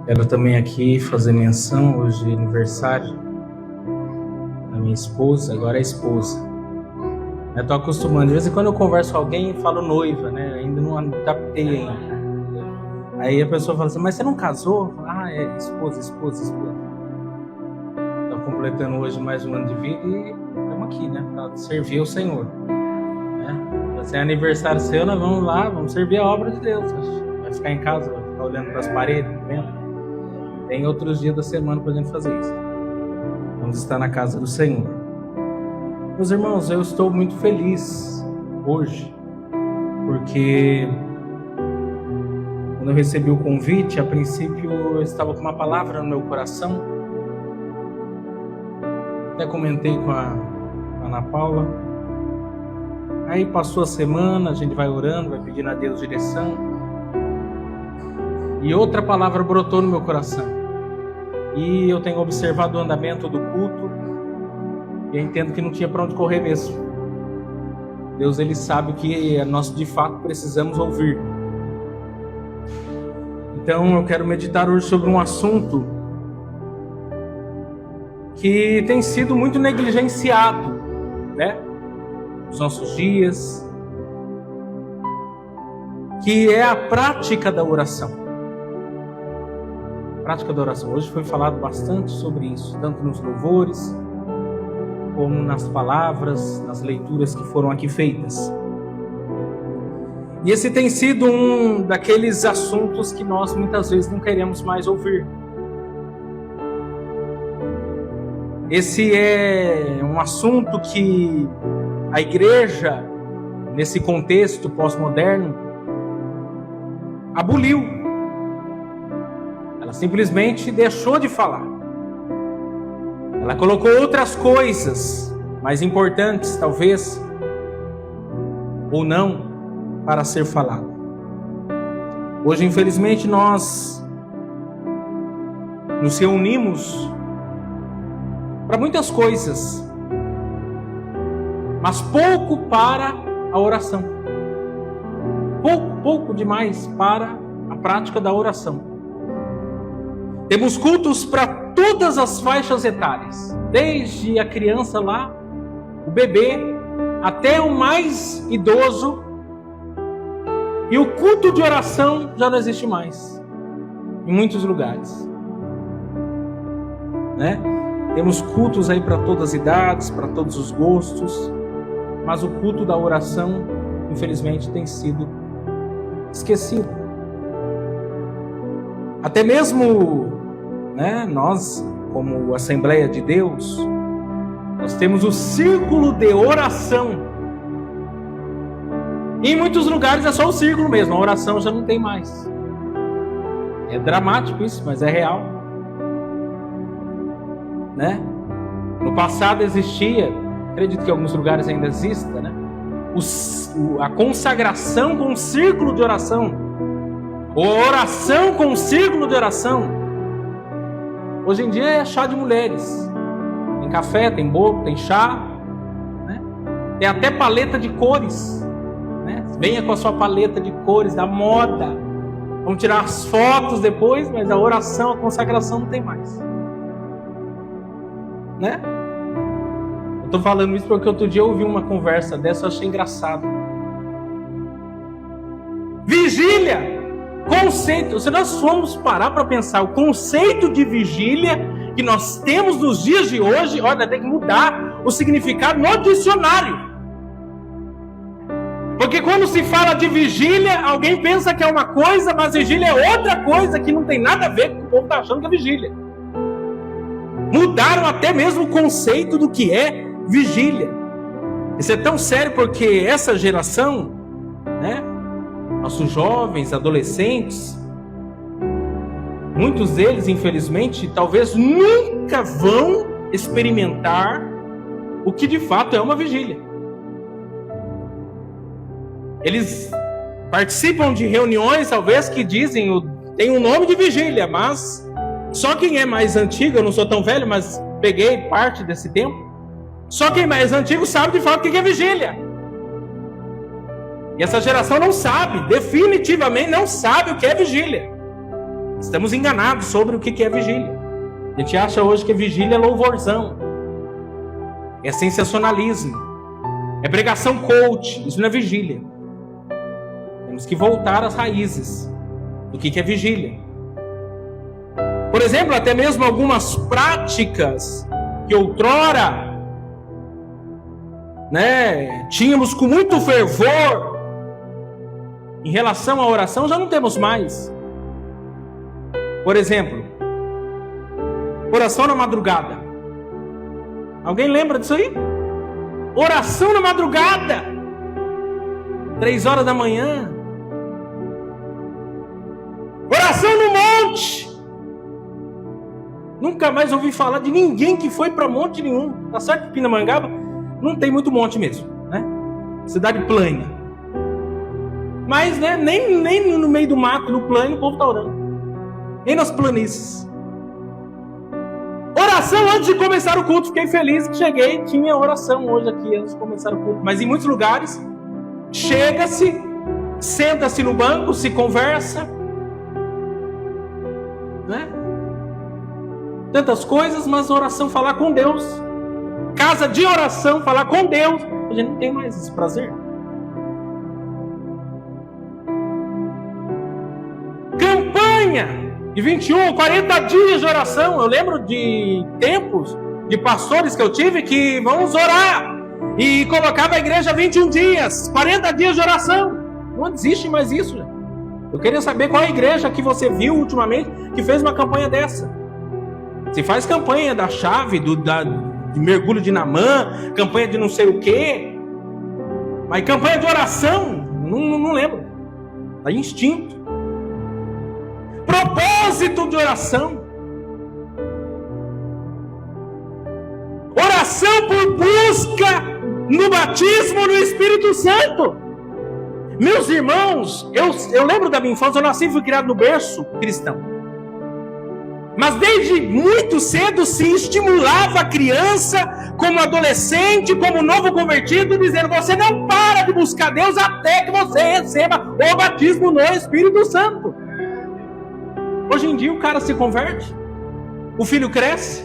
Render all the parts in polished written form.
Quero também aqui fazer menção, hoje é aniversário da minha esposa, agora é esposa. Eu tô acostumando, de vez em quando eu converso com alguém e falo noiva, né? Ainda não adaptei ainda. Aí a pessoa fala assim, mas você não casou? Ah, é esposa. Estou completando hoje mais um ano de vida e estamos aqui, né? Para servir o Senhor. Né? Se é aniversário seu, nós vamos lá, vamos servir a obra de Deus. Vai ficar em casa, vai ficar olhando para as paredes, vendo? Tem outros dias da semana para a gente fazer isso. Vamos estar na casa do Senhor. Meus irmãos, eu estou muito feliz hoje, porque quando eu recebi o convite, a princípio eu estava com uma palavra no meu coração. Até comentei com a Ana Paula. Aí passou a semana, a gente vai orando, vai pedindo a Deus direção. E outra palavra brotou no meu coração. E eu tenho observado o andamento do culto e eu entendo que não tinha para onde correr mesmo. Deus, Ele sabe o que nós de fato precisamos ouvir. Então eu quero meditar hoje sobre um assunto que tem sido muito negligenciado, né, nos nossos dias, que é a prática da oração. Prática da oração. Hoje foi falado bastante sobre isso, tanto nos louvores, como nas palavras, nas leituras que foram aqui feitas. E esse tem sido um daqueles assuntos que nós muitas vezes não queremos mais ouvir. Esse é um assunto que a igreja, nesse contexto pós-moderno, aboliu. Ela simplesmente deixou de falar. Ela colocou outras coisas mais importantes, talvez, ou não, para ser falado. Hoje, infelizmente, nós nos reunimos para muitas coisas, mas pouco para a oração. Pouco demais para a prática da oração. Temos cultos para todas as faixas etárias, desde a criança lá, o bebê, até o mais idoso. E o culto de oração já não existe mais, em muitos lugares, né? Temos cultos aí para todas as idades, para todos os gostos, mas o culto da oração, infelizmente, tem sido esquecido. Até mesmo, né, nós, como Assembleia de Deus, nós temos o círculo de oração. E em muitos lugares é só o círculo mesmo, a oração já não tem mais. É dramático isso, mas é real. Né? No passado existia, acredito que em alguns lugares ainda exista, né? A consagração com o círculo de oração, ou a oração com o círculo de oração. Hoje em dia é chá de mulheres. Tem café, tem bolo, tem chá, né? Tem até paleta de cores. Venha com a sua paleta de cores da moda. Vamos tirar as fotos depois, mas a oração, a consagração não tem mais. Né? Eu estou falando isso porque outro dia eu ouvi uma conversa dessa, eu achei engraçado. Vigília! Conceito. Se nós formos parar para pensar, o conceito de vigília que nós temos nos dias de hoje, olha, tem que mudar o significado no dicionário. Porque quando se fala de vigília, alguém pensa que é uma coisa, mas vigília é outra coisa que não tem nada a ver com o que o povo está achando que é vigília. Mudaram até mesmo o conceito do que é vigília. Isso é tão sério porque essa geração, né, nossos jovens, adolescentes, muitos deles, infelizmente, talvez nunca vão experimentar o que de fato é uma vigília. Eles participam de reuniões, talvez, que tem um nome de vigília, mas só quem é mais antigo, eu não sou tão velho, mas peguei parte desse tempo, só quem é mais antigo sabe de fato o que é vigília. E essa geração não sabe, definitivamente não sabe o que é vigília. Estamos enganados sobre o que é vigília. A gente acha hoje que vigília é louvorzão, é sensacionalismo, é pregação coach. Isso não é vigília. Temos que voltar às raízes do que é vigília. Por exemplo, até mesmo algumas práticas que outrora, tínhamos com muito fervor em relação à oração, já não temos mais. Por exemplo, oração na madrugada. Alguém lembra disso aí? Oração na madrugada, 3 horas da manhã. Oração no monte. Nunca mais ouvi falar de ninguém que foi para monte nenhum. Tá certo que Pindamonhangaba não tem muito monte mesmo, né? Cidade plana. Mas, nem no meio do mato, no plano, o povo está orando. Nem nas planícies. Oração antes de começar o culto. Fiquei feliz que cheguei, tinha oração hoje aqui antes de começar o culto. Mas em muitos lugares, chega-se, senta-se no banco, se conversa, tantas coisas, mas oração, falar com Deus, casa de oração, falar com Deus, a gente não tem mais esse prazer. Campanha de 21, 40 dias de oração. Eu lembro de tempos de pastores que eu tive que vamos orar e colocava a igreja 21 dias, 40 dias de oração. Não existe mais isso, gente. Eu queria saber qual a igreja que você viu ultimamente que fez uma campanha dessa. Se faz campanha da chave, de mergulho de Naamã, campanha de não sei o quê, mas campanha de oração, não lembro. Tá instinto. Propósito de oração. Oração por busca no batismo no Espírito Santo. Meus irmãos, eu lembro da minha infância, eu nasci e fui criado no berço cristão. Mas desde muito cedo se estimulava a criança, como adolescente, como novo convertido, dizendo: você não para de buscar Deus até que você receba o batismo no Espírito Santo. Hoje em dia o cara se converte, o filho cresce,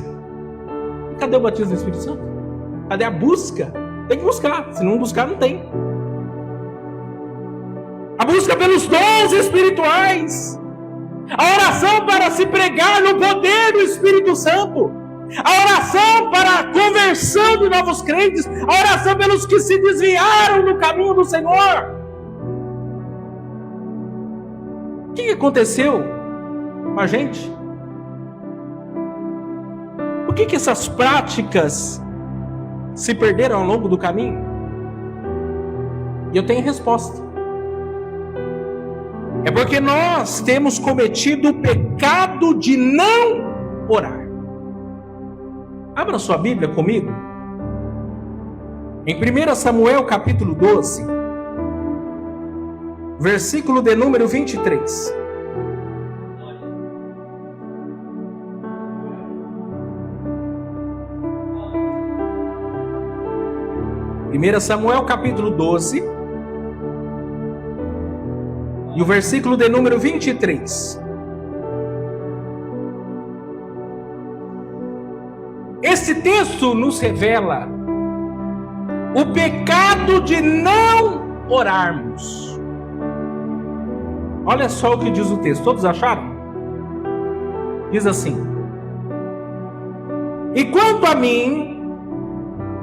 e cadê o batismo no Espírito Santo? Cadê a busca? Tem que buscar, se não buscar não tem. A busca pelos dons espirituais, a oração para se pregar no poder do Espírito Santo, a oração para a conversão de novos crentes, a oração pelos que se desviaram do caminho do Senhor. O que aconteceu com a gente? Por que essas práticas se perderam ao longo do caminho? E eu tenho resposta. É porque nós temos cometido o pecado de não orar. Abra sua Bíblia comigo. Em 1 Samuel capítulo 12, versículo de número 23. Primeira Samuel capítulo 12 e o versículo de número 23. Esse texto nos revela o pecado de não orarmos. Olha só o que diz o texto. Todos acharam? Diz assim: e quanto a mim,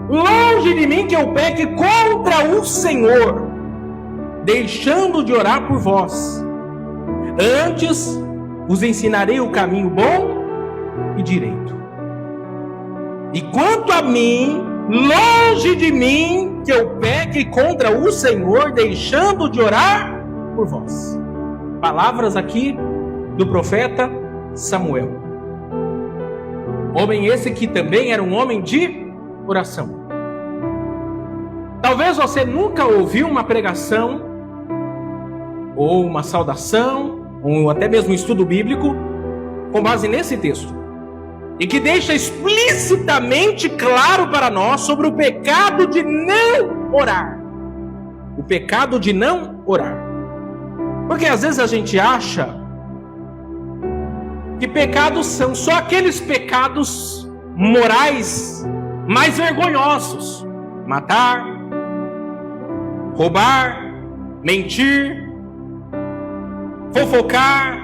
longe de mim que eu peque contra o Senhor, deixando de orar por vós. Antes vos ensinarei o caminho bom e direito. E quanto a mim, longe de mim que eu peque contra o Senhor, deixando de orar por vós. Palavras aqui do profeta Samuel. Homem esse que também era um homem de oração. Talvez você nunca ouviu uma pregação, ou uma saudação, ou até mesmo um estudo bíblico, com base nesse texto, e que deixa explicitamente claro para nós sobre o pecado de não orar. O pecado de não orar. Porque às vezes a gente acha que pecados são só aqueles pecados morais mais vergonhosos: matar, roubar, mentir, fofocar,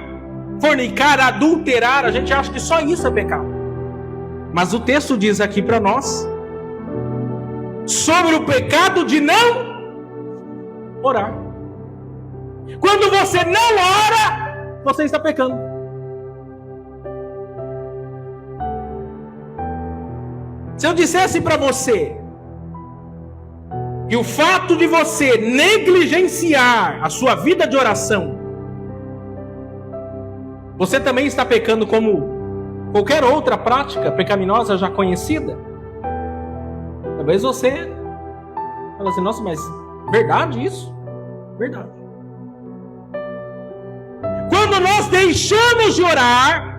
fornicar, adulterar. A gente acha que só isso é pecado. Mas o texto diz aqui para nós sobre o pecado de não orar. Quando você não ora, você está pecando. Se eu dissesse para você que o fato de você negligenciar a sua vida de oração, você também está pecando como qualquer outra prática pecaminosa já conhecida, talvez você fale assim: nossa, mas verdade isso? Verdade. Quando nós deixamos de orar,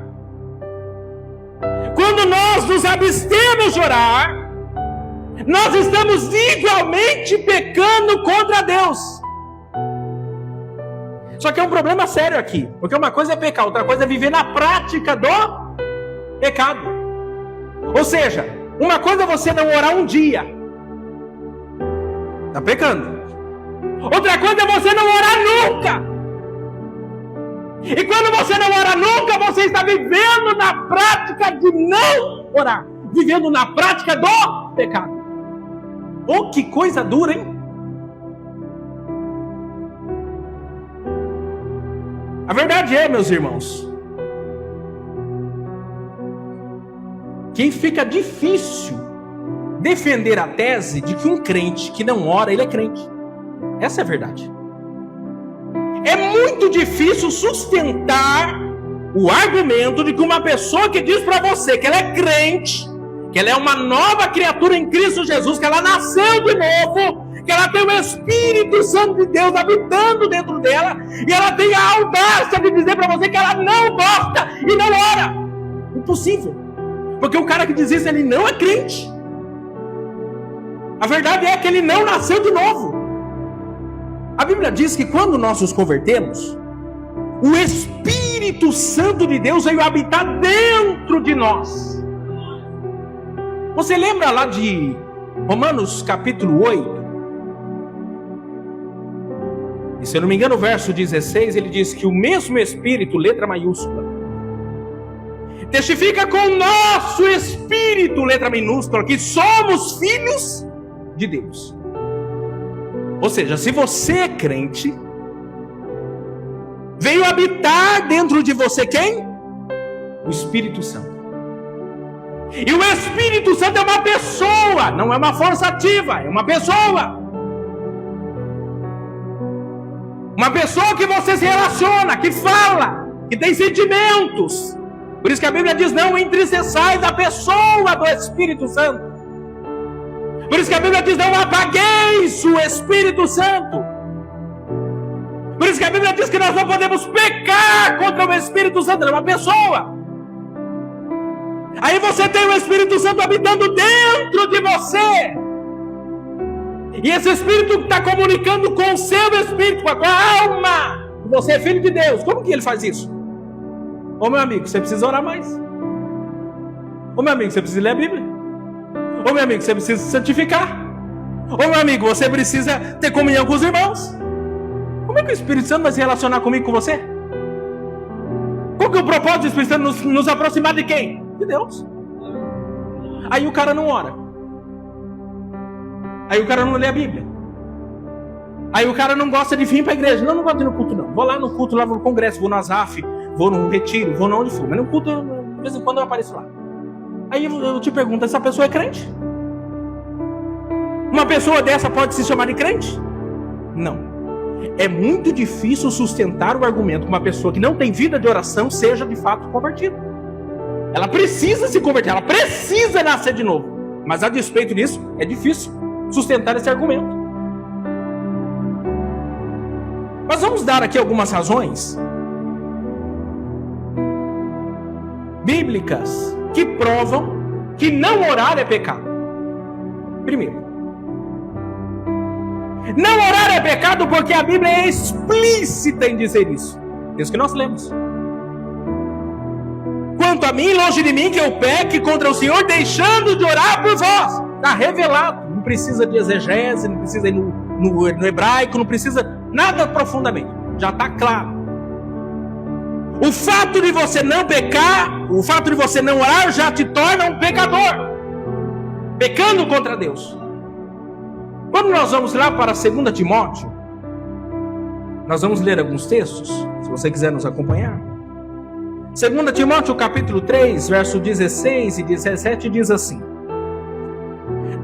quando nós nos abstemos de orar, nós estamos igualmente pecando contra Deus. Só que é um problema sério aqui, porque uma coisa é pecar, outra coisa é viver na prática do pecado. Ou seja, uma coisa é você não orar um dia, está pecando. Outra coisa é você não orar nunca. E quando você não ora nunca, você está vivendo na prática de não orar, vivendo na prática do pecado. Oh, que coisa dura, hein? A verdade é, meus irmãos, que fica difícil defender a tese de que um crente que não ora, ele é crente. Essa é a verdade. É muito difícil sustentar o argumento de que uma pessoa que diz para você que ela é crente, que ela é uma nova criatura em Cristo Jesus, que ela nasceu de novo, que ela tem o Espírito Santo de Deus habitando dentro dela, e ela tem a audácia de dizer para você que ela não gosta e não ora. Impossível. Porque o cara que diz isso, ele não é crente. A verdade é que ele não nasceu de novo. A Bíblia diz que quando nós nos convertemos, o Espírito Santo de Deus veio habitar dentro de nós. Você lembra lá de Romanos capítulo 8? E se eu não me engano, o verso 16, ele diz que o mesmo Espírito, letra maiúscula, testifica com o nosso Espírito, letra minúscula, que somos filhos de Deus. Ou seja, se você é crente, veio habitar dentro de você quem? O Espírito Santo. E o Espírito Santo é uma pessoa, não é uma força ativa, é uma pessoa. Uma pessoa que você se relaciona, que fala, que tem sentimentos. Por isso que a Bíblia diz: não entristeçais a pessoa do Espírito Santo. Por isso que a Bíblia diz: não apagueis o Espírito Santo. Por isso que a Bíblia diz que nós não podemos pecar contra o Espírito Santo. Ele é uma pessoa. Aí você tem o Espírito Santo habitando dentro de você. E esse Espírito está comunicando com o seu Espírito, com a tua alma. Você é filho de Deus. Como que ele faz isso? Ô meu amigo, você precisa orar mais. Ô meu amigo, você precisa ler a Bíblia. Ô meu amigo, você precisa se santificar. Ô meu amigo, você precisa ter comunhão com os irmãos. Como é que o Espírito Santo vai se relacionar comigo, com você? Qual que é o propósito do Espírito Santo? Nos aproximar de quem? De Deus. Aí o cara não ora. Aí o cara não lê a Bíblia. Aí o cara não gosta de vir para a igreja. Não gosto de ir no culto não. Vou lá no culto, lá no congresso, vou no Azaf, vou no retiro, vou onde for. Mas no culto, de vez em quando eu apareço lá. Aí eu te pergunto, essa pessoa é crente? Uma pessoa dessa pode se chamar de crente? Não. É muito difícil sustentar o argumento que uma pessoa que não tem vida de oração seja de fato convertida. Ela precisa se converter, ela precisa nascer de novo. Mas a despeito disso, é difícil sustentar esse argumento. Mas vamos dar aqui algumas razões bíblicas que provam que não orar é pecado. Primeiro, não orar é pecado porque a Bíblia é explícita em dizer isso. Isso que nós lemos. quanto a mim, longe de mim que eu peque contra o Senhor, deixando de orar por vós. Está revelado, não precisa de exegese, não precisa ir no hebraico, não precisa nada profundamente, já está claro. O fato de você não pecar, o fato de você não orar, já te torna um pecador, pecando contra Deus. Quando nós vamos lá para 2 Timóteo, nós vamos ler alguns textos, se você quiser nos acompanhar. 2 Timóteo capítulo 3, verso 16 e 17 diz assim: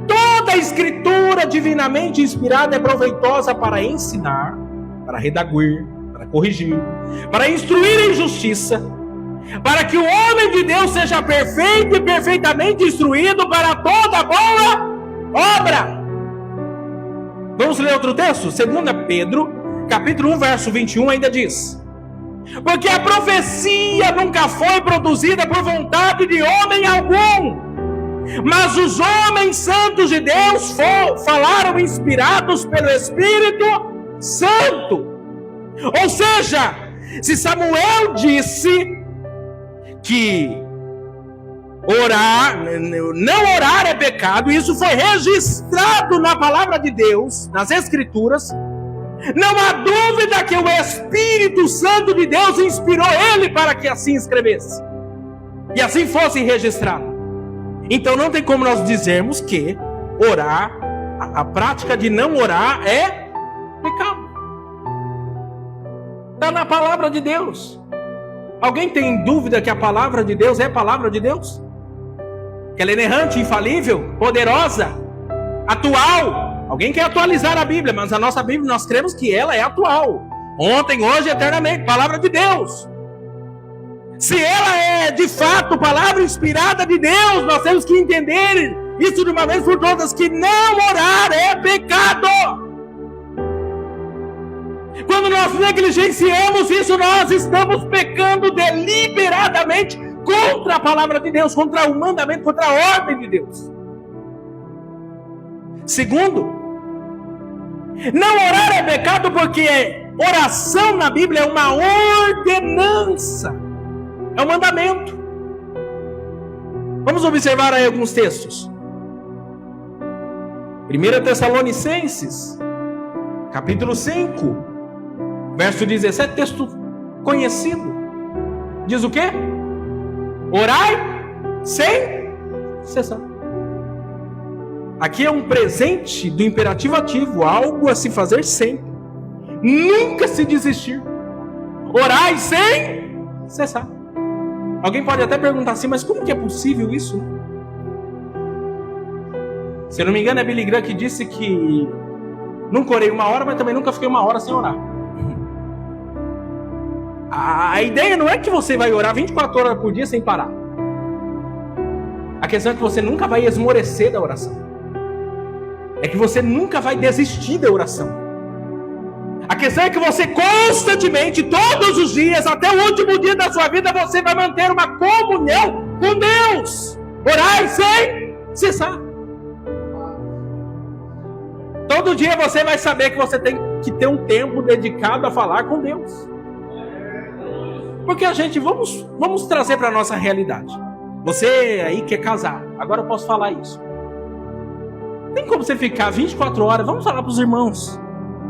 toda a escritura divinamente inspirada é proveitosa para ensinar, para redaguir, para corrigir, para instruir em justiça, para que o homem de Deus seja perfeito e perfeitamente instruído para toda boa obra. Vamos ler outro texto? 2 Pedro, capítulo 1, verso 21, ainda diz: porque a profecia nunca foi produzida por vontade de homem algum, mas os homens santos de Deus falaram inspirados pelo Espírito Santo. Ou seja, se Samuel disse que não orar é pecado, e isso foi registrado na palavra de Deus, nas Escrituras, não há dúvida que o Espírito Santo de Deus inspirou ele para que assim escrevesse e assim fosse registrado. Então não tem como nós dizermos que orar, a prática de não orar é pecado. Está na palavra de Deus. Alguém tem dúvida que a palavra de Deus é a palavra de Deus? Que ela é inerrante, infalível, poderosa, atual? Alguém quer atualizar a Bíblia, mas a nossa Bíblia nós cremos que ela é atual. Ontem, hoje, eternamente, palavra de Deus. Se ela é de fato palavra inspirada de Deus, nós temos que entender isso de uma vez por todas, que não orar é pecado. Quando nós negligenciamos isso, nós estamos pecando deliberadamente contra a palavra de Deus, contra o mandamento, contra a ordem de Deus. Segundo, não orar é pecado porque oração na Bíblia é uma ordenança, é um mandamento. Vamos observar aí alguns textos. 1 Tessalonicenses, capítulo 5, verso 17, texto conhecido. Diz o quê? Orai sem cessar. Aqui é um presente do imperativo ativo, algo a se fazer sempre. Nunca se desistir. Orai sem cessar. Alguém pode até perguntar assim, mas como que é possível isso? Se eu não me engano, é Billy Graham que disse que nunca orei 1 hora, mas também nunca fiquei 1 hora sem orar. A ideia não é que você vai orar 24 horas por dia sem parar. A questão é que você nunca vai esmorecer da oração. É que você nunca vai desistir da oração. A questão é que você constantemente, todos os dias, até o último dia da sua vida, você vai manter uma comunhão com Deus. Orar sem cessar. Todo dia você vai saber que você tem que ter um tempo dedicado a falar com Deus. Porque a gente, vamos trazer para a nossa realidade. Você aí quer casar, agora eu posso falar isso. Tem como você ficar 24 horas, vamos falar para os irmãos.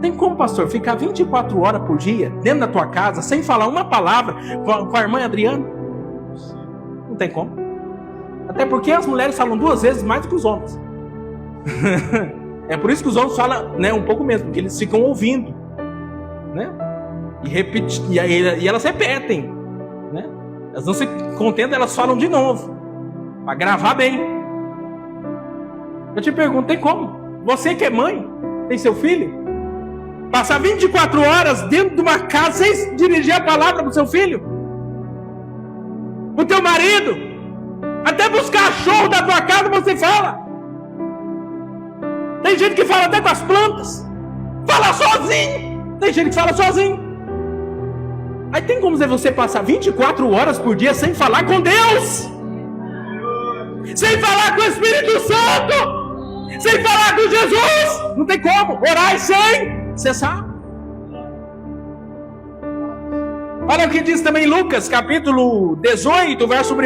Tem como, pastor, ficar 24 horas por dia dentro da tua casa, sem falar uma palavra com a irmã Adriana? Não tem como. Até porque as mulheres falam 2 vezes mais do que os homens. É por isso que os homens falam, né, um pouco mesmo, porque eles ficam ouvindo, né? E elas repetem, né? Elas não se contentam, elas falam de novo, para gravar bem. Eu te pergunto, tem como? Você que é mãe, tem seu filho, passar 24 horas dentro de uma casa sem dirigir a palavra para o seu filho? O teu marido? Até para os cachorros da tua casa você fala. Tem gente que fala até com as plantas. Fala sozinho. Tem gente que fala sozinho. Aí tem como você passar 24 horas por dia sem falar com Deus? Sem falar com o Espírito Santo? Sem falar com Jesus? Não tem como. Orar sem cessar. Olha o que diz também Lucas, capítulo 18, verso 1.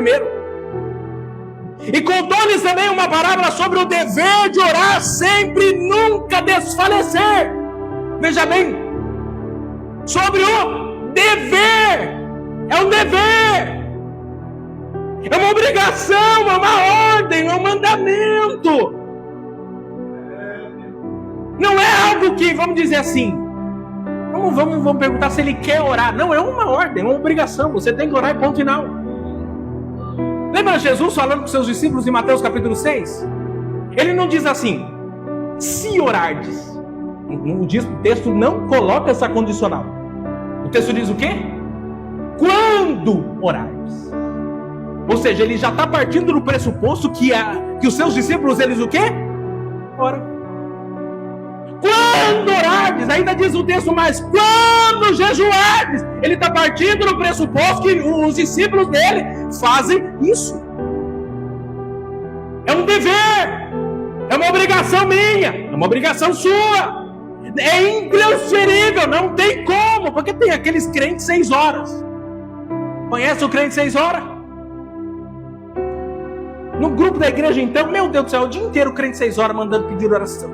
E contou-lhes também uma parábola sobre o dever de orar sempre e nunca desfalecer. Veja bem, sobre o dever. É um dever. É uma obrigação, é uma ordem, é um mandamento. Não é algo que, vamos dizer assim, vamos perguntar se ele quer orar. Não, é uma ordem, é uma obrigação. Você tem que orar e ponto final. Lembra Jesus falando com seus discípulos em Mateus capítulo 6? Ele não diz assim, se orardes. O texto não coloca essa condicional. O texto diz o quê? Quando orardes. Ou seja, ele já está partindo do pressuposto que os seus discípulos, eles o quê? Oram. Quando orardes, ainda diz o texto mais, quando jejuardes, ele está partindo do pressuposto que os discípulos dele fazem isso. É um dever, é uma obrigação minha, é uma obrigação sua, é intransferível, não tem como, porque tem aqueles crentes 6 horas. Conhece o crente 6 horas? No grupo da igreja então, meu Deus do céu, o dia inteiro o crente 6 horas mandando pedir oração.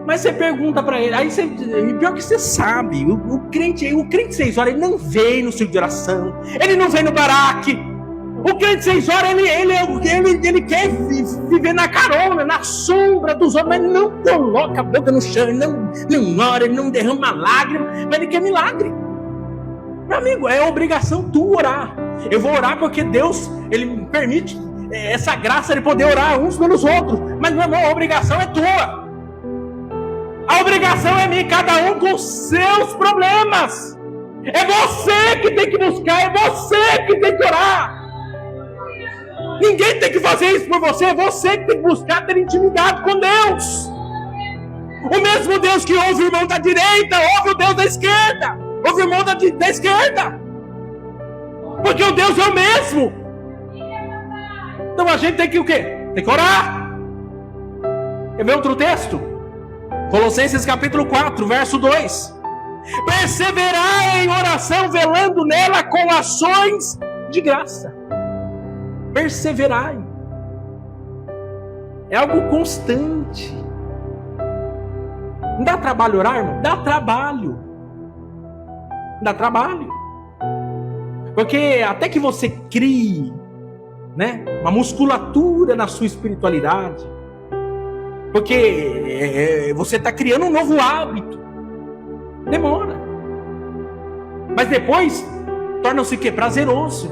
Mas você pergunta para ele, aí você, pior que você sabe, o crente 6 horas, ele não vem no círculo de oração, ele não vem no baraque. O crente 6 horas, ele quer viver na carona, na sombra dos outros, mas não coloca a boca no chão, ele não ora, ele não derrama lágrima, mas ele quer milagre. Meu amigo, é obrigação tu orar. Eu vou orar porque Deus, ele me permite essa graça de poder orar uns pelos outros, mas meu irmão, a obrigação é tua. A obrigação é minha, cada um com seus problemas. É você que tem que buscar, é você que tem que orar. Ninguém tem que fazer isso por você, é você que tem que buscar ter intimidade com Deus. O mesmo Deus que ouve o irmão da direita, ouve o Deus da esquerda, ouve o irmão da esquerda. Porque o Deus é o mesmo. Então a gente tem que o quê? Tem que orar. Quer ver outro texto? Colossenses capítulo 4, verso 2. Perseverai em oração, velando nela com ações de graça. Perseverai. É algo constante. Não dá trabalho orar, irmão? Dá trabalho. Dá trabalho. Porque até que você crie, né, uma musculatura na sua espiritualidade, porque você está criando um novo hábito, demora, mas depois torna-se que prazeroso.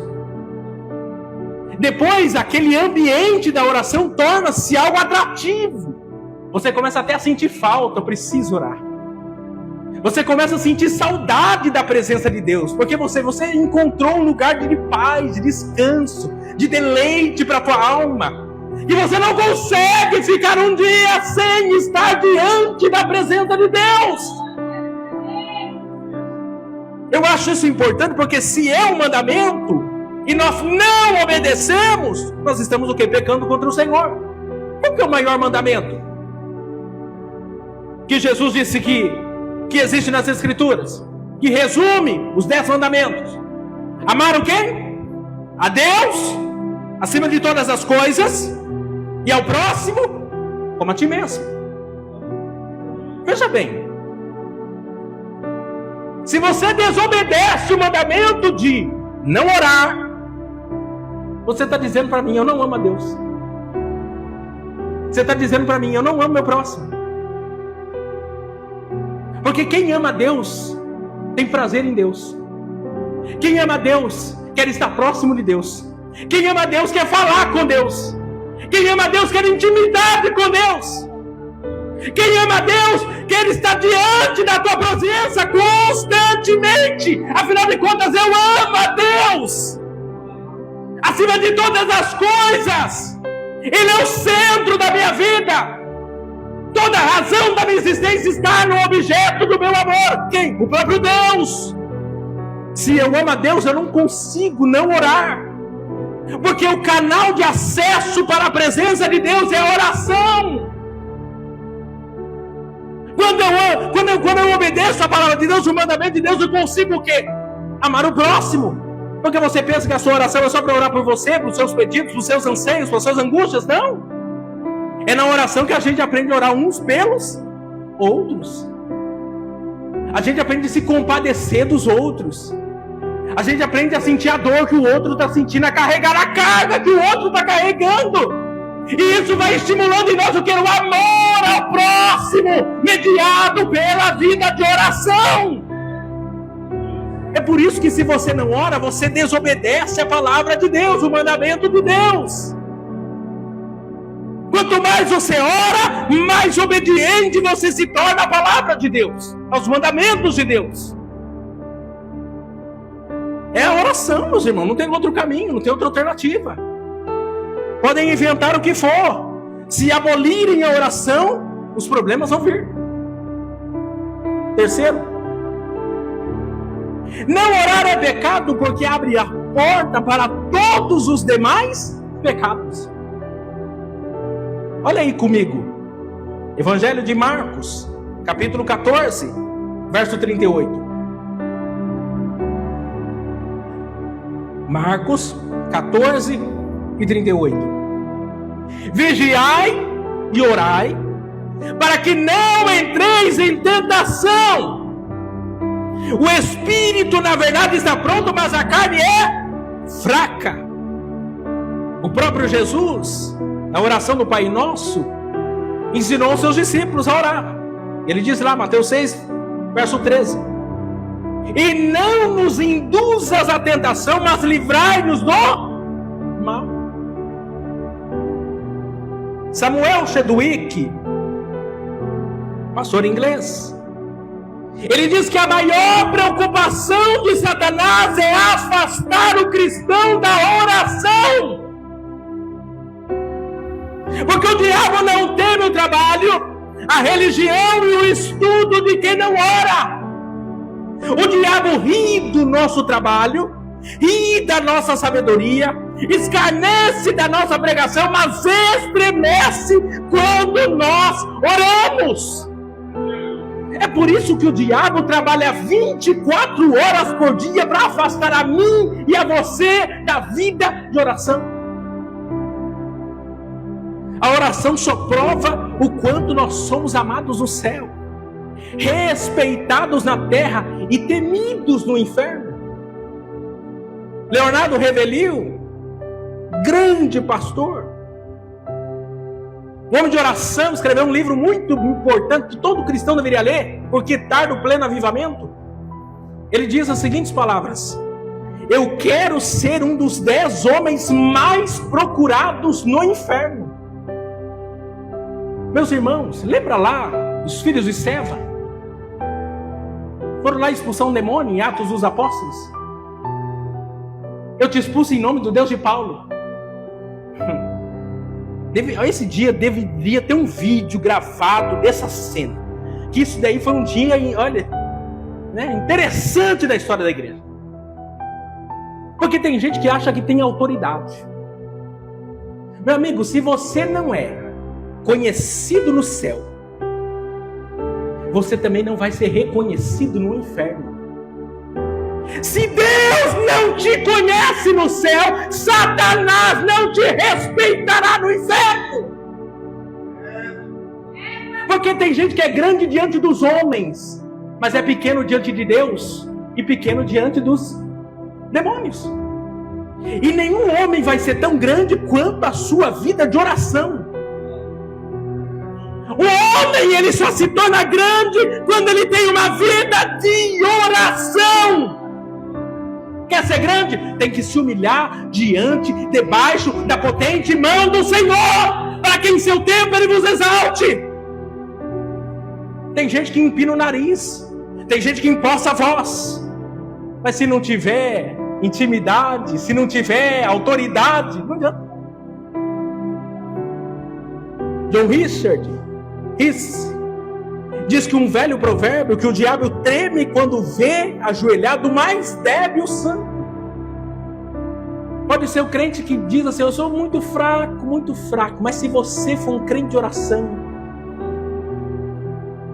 Depois aquele ambiente da oração torna-se algo atrativo. Você começa até a sentir falta, eu preciso orar. Você começa a sentir saudade da presença de Deus, porque você encontrou um lugar de paz, de descanso, de deleite para a tua alma. E você não consegue ficar um dia sem estar diante da presença de Deus. Eu acho isso importante, porque se é um mandamento e nós não obedecemos, nós estamos o quê? Pecando contra o Senhor. Qual que é o maior mandamento? Que Jesus disse que existe nas Escrituras, que resume os 10 mandamentos. Amar o quê? A Deus acima de todas as coisas e ao próximo como a ti mesmo. Veja bem, se você desobedece o mandamento de não orar, você está dizendo para mim, eu não amo a Deus. Você está dizendo para mim, eu não amo meu próximo. Porque quem ama a Deus tem prazer em Deus. Quem ama a Deus quer estar próximo de Deus. Quem ama a Deus quer falar com Deus. Quem ama a Deus quer intimidade com Deus. Quem ama a Deus quer estar diante da tua presença constantemente. Afinal de contas, eu amo a Deus acima de todas as coisas. Ele é o centro da minha vida. Toda a razão da minha existência está no objeto do meu amor. Quem? O próprio Deus. Se eu amo a Deus, eu não consigo não orar. Porque o canal de acesso para a presença de Deus é a oração. Quando eu obedeço a palavra de Deus, o mandamento de Deus, eu consigo o quê? amar o próximo. Porque você pensa que a sua oração é só para orar por você, para os seus pedidos, para os seus anseios, para as suas angústias? Não. É na oração que a gente aprende a orar uns pelos outros. A gente aprende a se compadecer dos outros. A gente aprende a sentir a dor que o outro está sentindo, a carregar a carga que o outro está carregando. E isso vai estimulando em nós o que? O amor ao próximo, mediado pela vida de oração. É por isso que se você não ora, você desobedece a palavra de Deus, o mandamento de Deus. Quanto mais você ora, mais obediente você se torna à palavra de Deus, aos mandamentos de Deus. É a oração, meus irmãos, não tem outro caminho, não tem outra alternativa. Podem inventar o que for. Se abolirem a oração, os problemas vão vir. Terceiro, não orar é pecado porque abre a porta para todos os demais pecados. Olha aí comigo. Evangelho de Marcos, capítulo 14, verso 38. Marcos 14 e 38. Vigiai e orai, para que não entreis em tentação. O espírito, na verdade, está pronto, mas a carne é fraca. O próprio Jesus, na oração do Pai Nosso, ensinou os seus discípulos a orar. Ele diz lá, Mateus 6, verso 13: e não nos induzas à tentação, mas livrai-nos do mal. Samuel Chadwick, pastor inglês, ele diz que a maior preocupação de Satanás é afastar o cristão da oração. Porque o diabo não teme o trabalho, a religião e o estudo de quem não ora. O diabo ri do nosso trabalho, ri da nossa sabedoria, escarnece da nossa pregação, mas estremece quando nós oramos. É por isso que o diabo trabalha 24 horas por dia para afastar a mim e a você da vida de oração. A oração só prova o quanto nós somos amados no céu, respeitados na terra e temidos no inferno. Leonardo Revelio, grande pastor, o homem de oração, escreveu um livro muito importante que todo cristão deveria ler, porque tarda o pleno avivamento. Ele diz as seguintes palavras: eu quero ser um dos 10 homens mais procurados no inferno. Meus irmãos, lembra lá os filhos de Seva? Foram lá expulsar um demônio em Atos dos Apóstolos. Eu te expulso em nome do Deus de Paulo. Esse dia deveria ter um vídeo gravado dessa cena. Que isso daí foi um dia, olha, né, interessante da história da igreja. Porque tem gente que acha que tem autoridade. Meu amigo, se você não é conhecido no céu, você também não vai ser reconhecido no inferno. Se Deus não te conhece no céu, Satanás não te respeitará no inferno. Porque tem gente que é grande diante dos homens, mas é pequeno diante de Deus e pequeno diante dos demônios. E nenhum homem vai ser tão grande quanto a sua vida de oração. O homem, ele só se torna grande quando ele tem uma vida de oração. Quer ser grande? Tem que se humilhar debaixo da potente mão do Senhor, para que em seu tempo Ele vos exalte. Tem gente que empina o nariz, tem gente que empoça a voz, mas se não tiver intimidade, se não tiver autoridade, não adianta. John Richard diz que um velho provérbio, que o diabo treme quando vê ajoelhado o mais débil santo. Pode ser o crente que diz assim: eu sou muito fraco, mas se você for um crente de oração,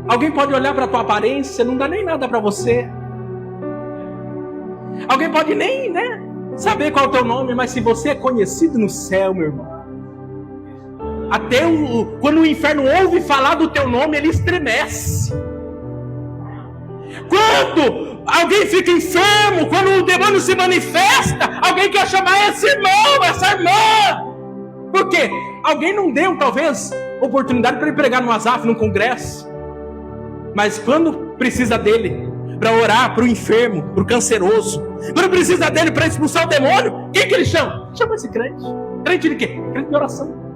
alguém pode olhar para a tua aparência, não dá nem nada para você. Alguém pode nem, saber qual é o teu nome, mas se você é conhecido no céu, meu irmão, até quando o inferno ouve falar do teu nome, ele estremece. Quando alguém fica enfermo, quando o demônio se manifesta, alguém quer chamar esse irmão, essa irmã. Por quê? Alguém não deu, talvez, oportunidade para ele pregar no WhatsApp, num congresso. Mas quando precisa dele para orar para o enfermo, para o canceroso, quando precisa dele para expulsar o demônio, quem que ele chama? Chama esse crente. Crente de quê? Crente de oração.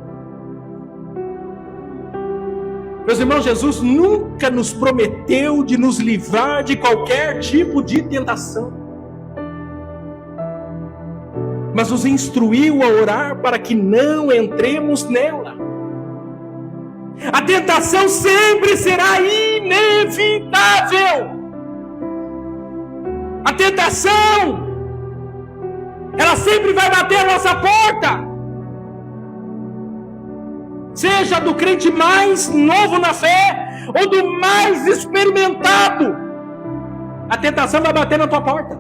Meus irmãos, Jesus nunca nos prometeu de nos livrar de qualquer tipo de tentação, mas nos instruiu a orar para que não entremos nela. A tentação sempre será inevitável. A tentação, ela sempre vai bater a nossa porta. Seja do crente mais novo na fé ou do mais experimentado, a tentação vai bater na tua porta.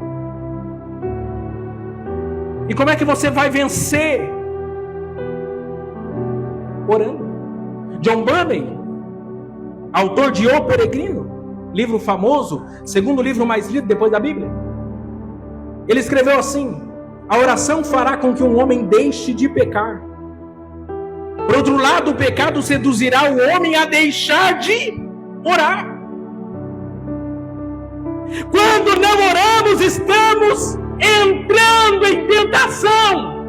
E como é que você vai vencer? Orando. John Bunyan, autor de O Peregrino, livro famoso, segundo livro mais lido depois da Bíblia, ele escreveu assim: a oração fará com que um homem deixe de pecar. Por outro lado, o pecado seduzirá o homem a deixar de orar. Quando não oramos, estamos entrando em tentação.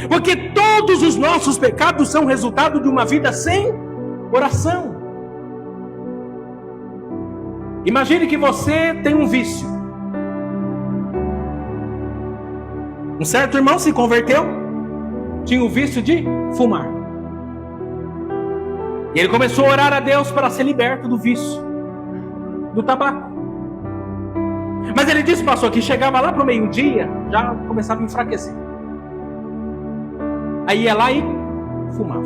Porque todos os nossos pecados são resultado de uma vida sem oração. Imagine que você tem um vício. Um certo irmão se converteu, tinha o vício de fumar. E ele começou a orar a Deus para ser liberto do vício do tabaco. Mas ele disse, pastor, que chegava lá para o meio-dia, já começava a enfraquecer. Aí ia lá e fumava.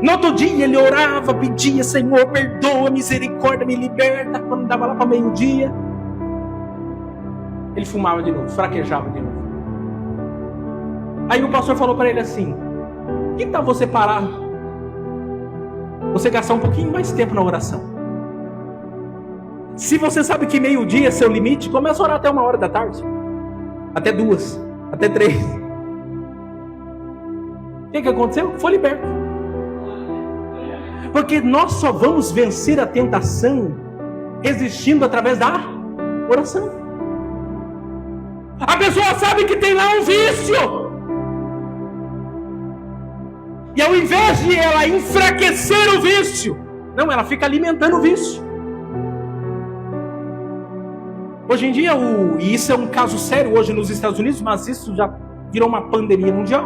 No outro dia ele orava, pedia, Senhor, perdoa, misericórdia, me liberta. Quando dava lá para o meio-dia, ele fumava de novo, fraquejava de novo. Aí o pastor falou para ele assim: que tal você parar? Você gastar um pouquinho mais tempo na oração. Se você sabe que meio-dia é seu limite, começa a orar até 1h da tarde, até 2, até 3. O que aconteceu? Foi liberto. Porque nós só vamos vencer a tentação resistindo através da oração. A pessoa sabe que tem lá um vício, e ao invés de ela enfraquecer o vício, não, ela fica alimentando o vício. Hoje em dia, e isso é um caso sério hoje nos Estados Unidos, mas isso já virou uma pandemia mundial.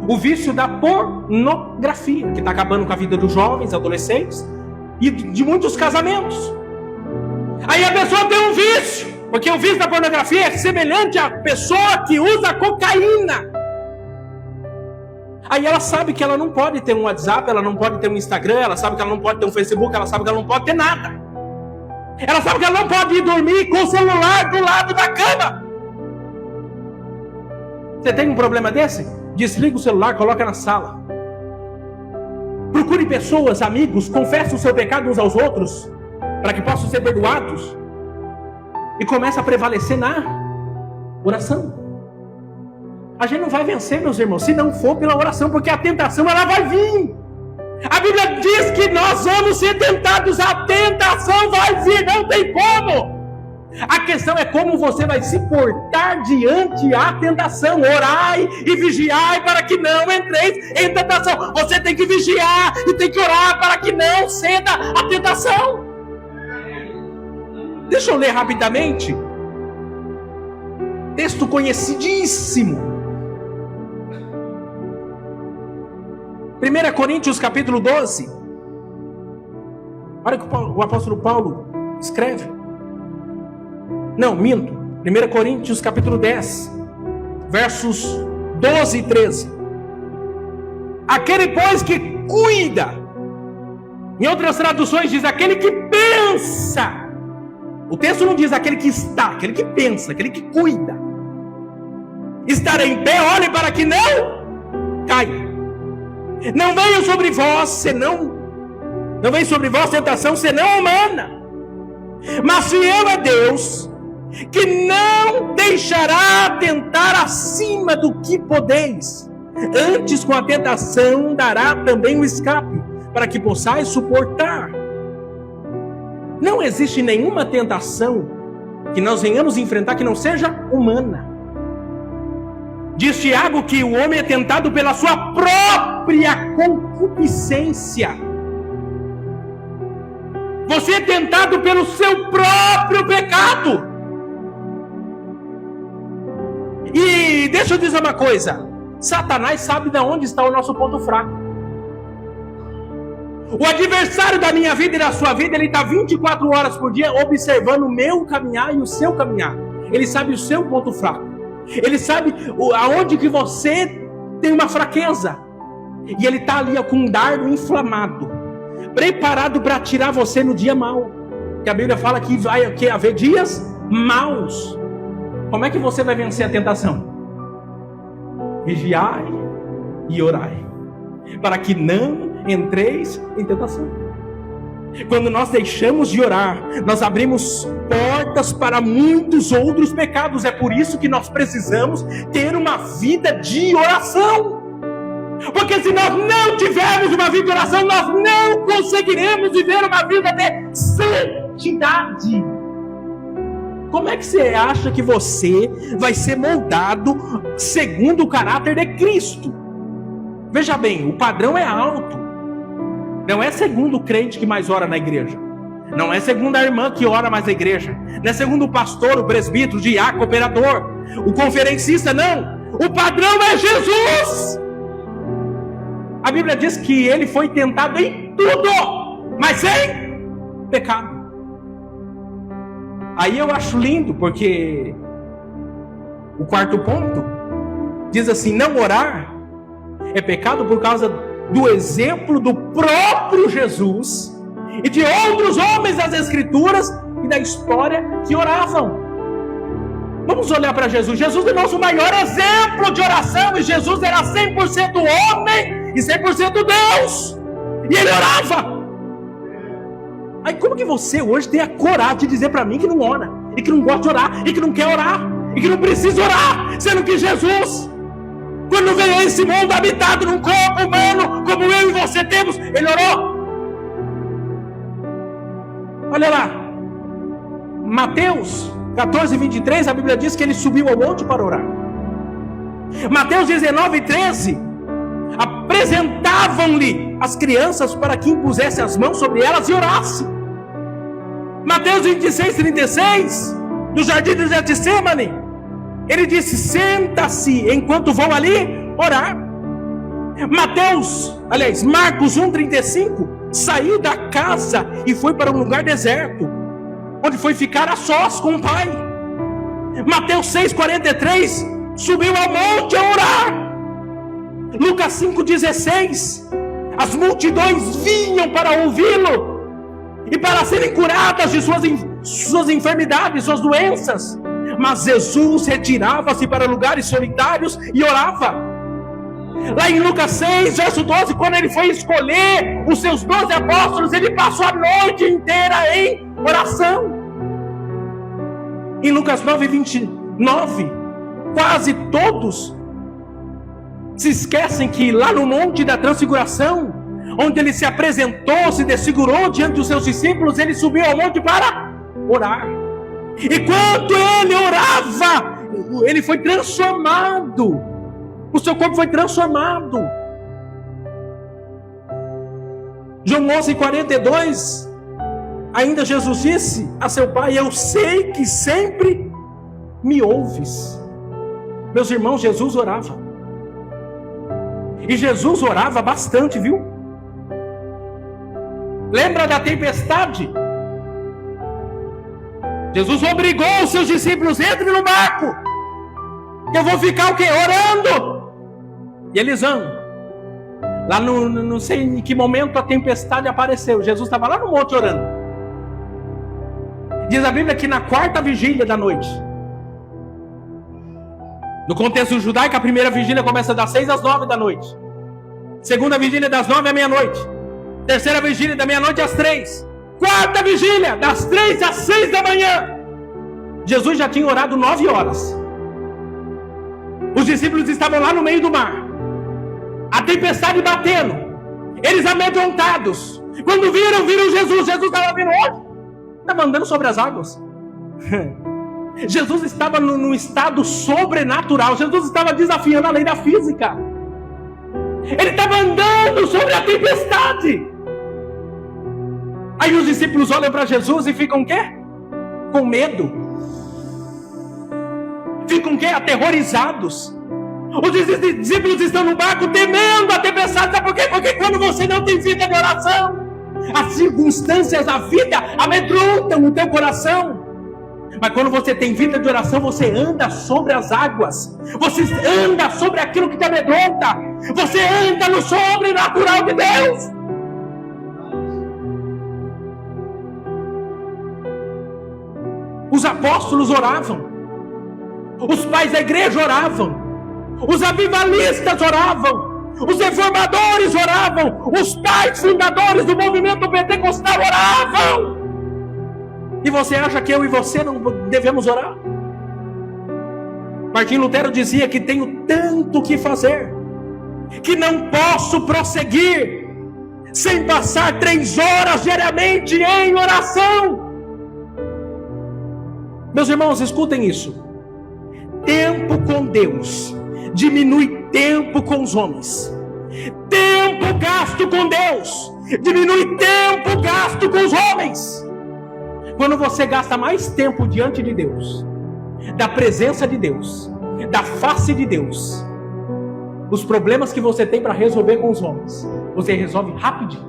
O vício da pornografia, que está acabando com a vida dos jovens, adolescentes e de muitos casamentos. Aí a pessoa tem um vício, porque o vício da pornografia é semelhante à pessoa que usa cocaína. Aí ela sabe que ela não pode ter um WhatsApp, ela não pode ter um Instagram, ela sabe que ela não pode ter um Facebook, ela sabe que ela não pode ter nada. Ela sabe que ela não pode ir dormir com o celular do lado da cama. Você tem um problema desse? Desliga o celular, coloca na sala. Procure pessoas, amigos, confesse o seu pecado uns aos outros, para que possam ser perdoados. E comece a prevalecer na oração. A gente não vai vencer, meus irmãos, se não for pela oração, porque a tentação ela vai vir. A Bíblia diz que nós vamos ser tentados, a tentação vai vir, não tem como. A questão é como você vai se portar diante da tentação. Orai e vigiai para que não entreis em tentação. Você tem que vigiar e tem que orar para que não ceda a tentação. Deixa eu ler rapidamente. Texto conhecidíssimo. 1 Coríntios capítulo 12. Olha o que o apóstolo Paulo escreve. Não, minto. 1 Coríntios capítulo 10, versos 12 e 13. Aquele, pois, que cuida. Em outras traduções diz, aquele que pensa O texto não diz aquele que está, aquele que pensa, aquele que cuida. Estarei em pé, olhe para que não caia. Não venha sobre vós, senão, não vem sobre vós tentação, senão humana. Mas fiel é Deus, que não deixará tentar acima do que podeis. Antes, com a tentação, dará também o escape, para que possais suportar. Não existe nenhuma tentação que nós venhamos enfrentar que não seja humana. Diz Tiago que o homem é tentado pela sua própria concupiscência. Você é tentado pelo seu próprio pecado. E deixa eu dizer uma coisa: Satanás sabe de onde está o nosso ponto fraco. O adversário da minha vida e da sua vida, ele está 24 horas por dia observando o meu caminhar e o seu caminhar. Ele sabe o seu ponto fraco. Ele sabe aonde que você tem uma fraqueza. E ele está ali com um dardo inflamado, preparado para tirar você no dia mau. Que a Bíblia fala que vai haver dias maus. Como é que você vai vencer a tentação? Vigiai e orai, para que não entreis em tentação. Quando nós deixamos de orar, nós abrimos portas para muitos outros pecados. É por isso que nós precisamos ter uma vida de oração. Porque se nós não tivermos uma vida de oração, nós não conseguiremos viver uma vida de santidade. Como é que você acha que você vai ser moldado segundo o caráter de Cristo? Veja bem, o padrão é alto. Não é segundo o crente que mais ora na igreja. Não é segundo a irmã que ora mais na igreja. Não é segundo o pastor, o presbítero, o diácono, o operador, o conferencista, não. O padrão é Jesus. A Bíblia diz que ele foi tentado em tudo, mas sem pecado. Aí eu acho lindo, porque o quarto ponto diz assim: não orar é pecado por causa do exemplo do próprio Jesus e de outros homens das Escrituras e da história que oravam. Vamos olhar para Jesus. Jesus é nosso maior exemplo de oração, e Jesus era 100% homem e 100% Deus, e ele orava. Aí como que você hoje tem a coragem de dizer para mim que não ora, e que não gosta de orar, e que não quer orar, e que não precisa orar, sendo que Jesus, quando veio a esse mundo habitado num corpo humano, como eu e você temos, ele orou. Olha lá, Mateus 14:23, a Bíblia diz que ele subiu ao monte para orar. Mateus 19:13, apresentavam-lhe as crianças para que impusesse as mãos sobre elas e orasse. Mateus 26:36, no jardim de Getsemane, ele disse: senta-se enquanto vou ali orar. Marcos 1:35, saiu da casa e foi para um lugar deserto, onde foi ficar a sós com o Pai. Mateus 6:43, subiu ao monte a orar. Lucas 5:16, as multidões vinham para ouvi-lo e para serem curadas de suas enfermidades, suas doenças. Mas Jesus retirava-se para lugares solitários e orava. Lá em Lucas 6, verso 12, quando ele foi escolher os seus 12 apóstolos, ele passou a noite inteira em oração. Em Lucas 9:29, quase todos se esquecem que lá no Monte da Transfiguração, onde ele se apresentou, se desfigurou diante dos seus discípulos, ele subiu ao monte para orar. E quando ele orava, ele foi transformado. O seu corpo foi transformado. João 11:42, ainda Jesus disse a seu Pai: eu sei que sempre me ouves. Meus irmãos, Jesus orava. E Jesus orava bastante, viu? Lembra da tempestade? Jesus obrigou os seus discípulos: entre no barco, que eu vou ficar o quê? Orando. E eles vão. Lá não sei em que momento a tempestade apareceu. Jesus estava lá no monte orando. Diz a Bíblia que na quarta vigília da noite, no contexto judaico, a primeira vigília começa das 6 às 9 da noite. Segunda vigília das 9 à meia-noite. Terceira vigília da meia-noite às 3. Quarta vigília das 3 às 6 da manhã. Jesus já tinha orado 9 horas. Os discípulos estavam lá no meio do mar. A tempestade batendo. Eles amedrontados. Quando viram Jesus. Jesus estava vindo onde? Estava andando sobre as águas. Jesus estava num estado sobrenatural. Jesus estava desafiando a lei da física. Ele estava andando sobre a tempestade. Aí os discípulos olham para Jesus e ficam o quê? Com medo. Ficam o quê? Aterrorizados. Os discípulos estão no barco temendo a tempestade. Sabe por quê? Porque quando você não tem vida de oração, as circunstâncias da vida amedrontam o teu coração. Mas quando você tem vida de oração, você anda sobre as águas. Você anda sobre aquilo que te amedronta. Você anda no sobrenatural de Deus. Os apóstolos oravam. Os pais da igreja oravam. Os avivalistas oravam. Os reformadores oravam. Os pais fundadores do movimento pentecostal oravam. E você acha que eu e você não devemos orar? Martinho Lutero dizia que tenho tanto que fazer, que não posso prosseguir sem passar 3 horas diariamente em oração. Meus irmãos, escutem isso. Tempo com Deus diminui tempo com os homens. Tempo gasto com Deus diminui tempo gasto com os homens. Quando você gasta mais tempo diante de Deus, da presença de Deus, da face de Deus, os problemas que você tem para resolver com os homens, você resolve rapidinho.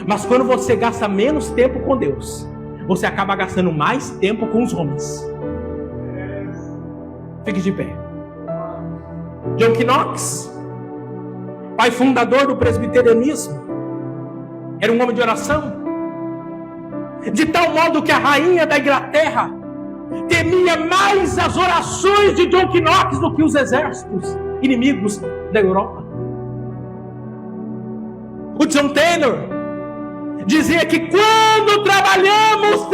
Mas quando você gasta menos tempo com Deus, você acaba gastando mais tempo com os homens. Fique de pé. John Knox, pai fundador do presbiterianismo, era um homem de oração, de tal modo que a rainha da Inglaterra temia mais as orações de John Knox do que os exércitos inimigos da Europa. O John Taylor dizia que quando trabalhamos,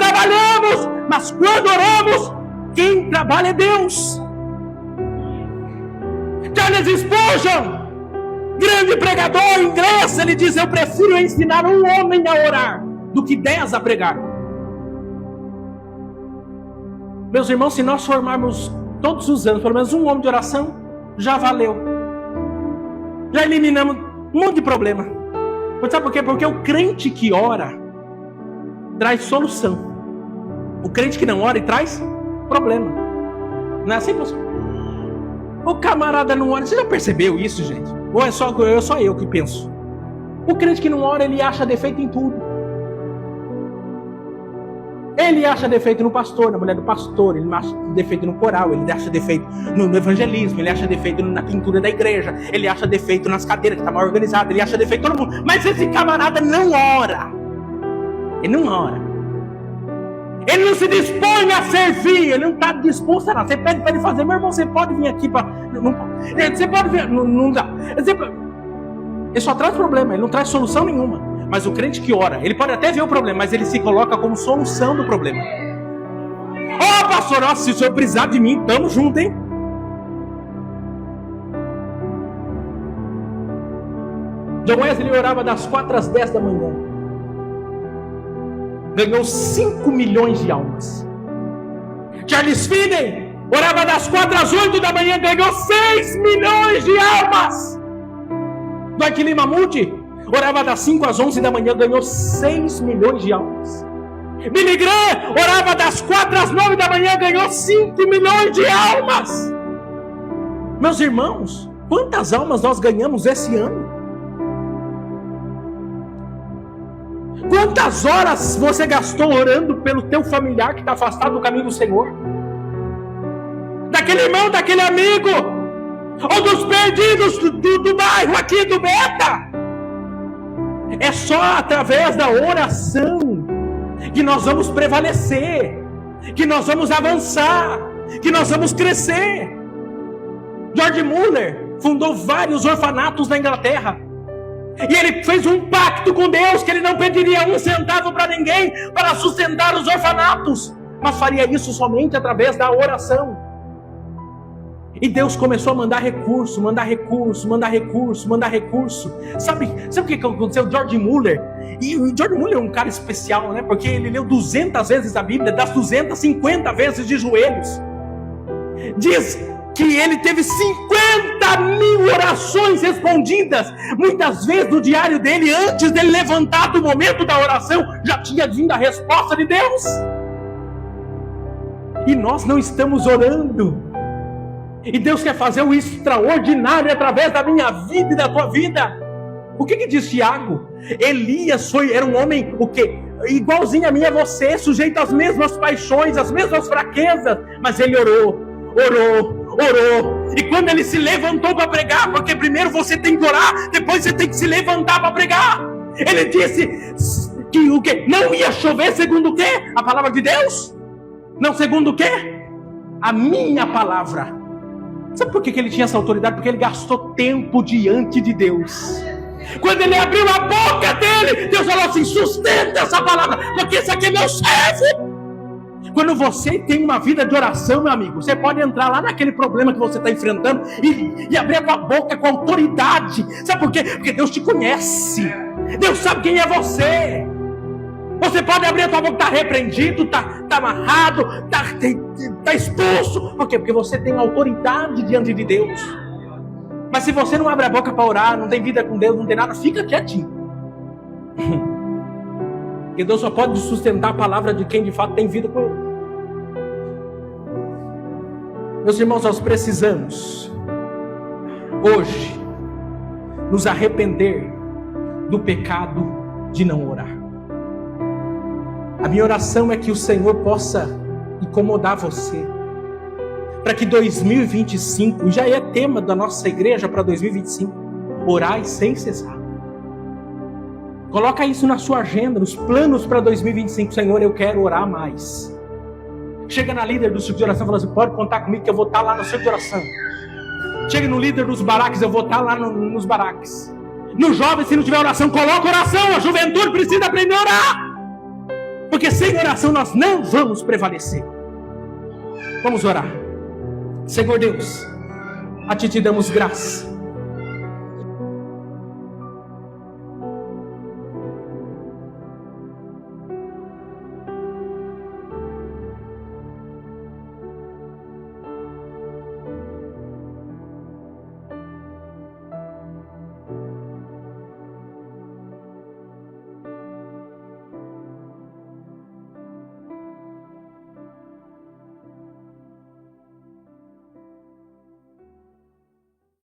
mas quando oramos, quem trabalha é Deus. Charles Spurgeon, grande pregador inglês, ele diz: eu prefiro ensinar um homem a orar do que 10 a pregar. Meus irmãos, se nós formarmos todos os anos pelo menos um homem de oração, já valeu. Já eliminamos um monte de problema. Mas sabe por quê? Porque o crente que ora traz solução. O crente que não ora traz problema. Não é assim, pastor? O camarada não ora. Você já percebeu isso, gente? Ou é só eu que penso? O crente que não ora, ele acha defeito em tudo. Ele acha defeito no pastor, na mulher do pastor, ele acha defeito no coral, ele acha defeito no evangelismo, ele acha defeito na pintura da igreja, ele acha defeito nas cadeiras que está mal organizado, ele acha defeito em todo mundo. Mas esse camarada não ora. Ele não ora. Ele não se dispõe a servir, ele não está disposto a nada. Você pede para ele fazer: meu irmão, você pode vir aqui para... Você pode vir, não dá. Ele só traz problema, ele não traz solução nenhuma. Mas o crente que ora, ele pode até ver o problema, mas ele se coloca como solução do problema. Ó, pastor, se o senhor precisar de mim, tamo junto, hein? John Wesley orava das 4 às 10 da manhã. Ganhou 5 milhões de almas. Charles Finney orava das 4 às 8 da manhã, ganhou 6 milhões de almas. Dwight Lima Moody orava das 5 às 11 da manhã, ganhou 6 milhões de almas. Billy Graham orava das 4 às 9 da manhã, ganhou 5 milhões de almas. Meus irmãos, quantas almas nós ganhamos esse ano? Quantas horas você gastou orando pelo teu familiar que está afastado do caminho do Senhor? Daquele irmão, daquele amigo, ou dos perdidos do bairro aqui do Beta? É só através da oração que nós vamos prevalecer, que nós vamos avançar, que nós vamos crescer. George Muller fundou vários orfanatos na Inglaterra. E ele fez um pacto com Deus que ele não pediria um centavo para ninguém para sustentar os orfanatos, mas faria isso somente através da oração. E Deus começou a mandar recurso, mandar recurso, mandar recurso, mandar recurso. Sabe o que aconteceu? George Muller. E o George Muller é um cara especial, né? Porque ele leu 200 vezes a Bíblia, das 250 vezes de joelhos. Diz que ele teve 50.000 orações respondidas. Muitas vezes no diário dele, antes dele levantar do momento da oração, já tinha vindo a resposta de Deus. E nós não estamos orando. E Deus quer fazer o extraordinário através da minha vida e da tua vida. O que diz Tiago? Elias era um homem, o quê? Igualzinho a mim e a você, sujeito às mesmas paixões, às mesmas fraquezas. Mas ele orou. E quando ele se levantou para pregar, porque primeiro você tem que orar, depois você tem que se levantar para pregar. Ele disse que o quê? Não ia chover segundo o quê? A palavra de Deus? Não segundo o quê? A minha palavra. Sabe por que ele tinha essa autoridade? Porque ele gastou tempo diante de Deus. Quando ele abriu a boca dele, Deus falou assim: sustenta essa palavra, porque esse aqui é meu servo. Quando você tem uma vida de oração, meu amigo, você pode entrar lá naquele problema que você está enfrentando e abrir a tua boca com autoridade. Sabe por quê? Porque Deus te conhece. Deus sabe quem é você. Você pode abrir a tua boca, está repreendido, está amarrado, está expulso. Por quê? Porque você tem autoridade diante de Deus. Mas se você não abre a boca para orar, não tem vida com Deus, não tem nada, fica quietinho. Porque Deus só pode sustentar a palavra de quem de fato tem vida com Ele. Meus irmãos, nós precisamos hoje nos arrepender do pecado de não orar. A minha oração é que o Senhor possa incomodar você, para que 2025, já é tema da nossa igreja para 2025, orai sem cessar. Coloca isso na sua agenda, nos planos para 2025. Senhor, eu quero orar mais. Chega na líder do círculo de oração e fala assim: pode contar comigo que eu vou estar lá no círculo de oração. Chega no líder dos baraques, eu vou estar lá nos baraques. No jovem, se não tiver oração, coloca oração. A juventude precisa aprender a orar. Porque sem oração nós não vamos prevalecer. Vamos orar. Senhor Deus, a Ti te damos graça.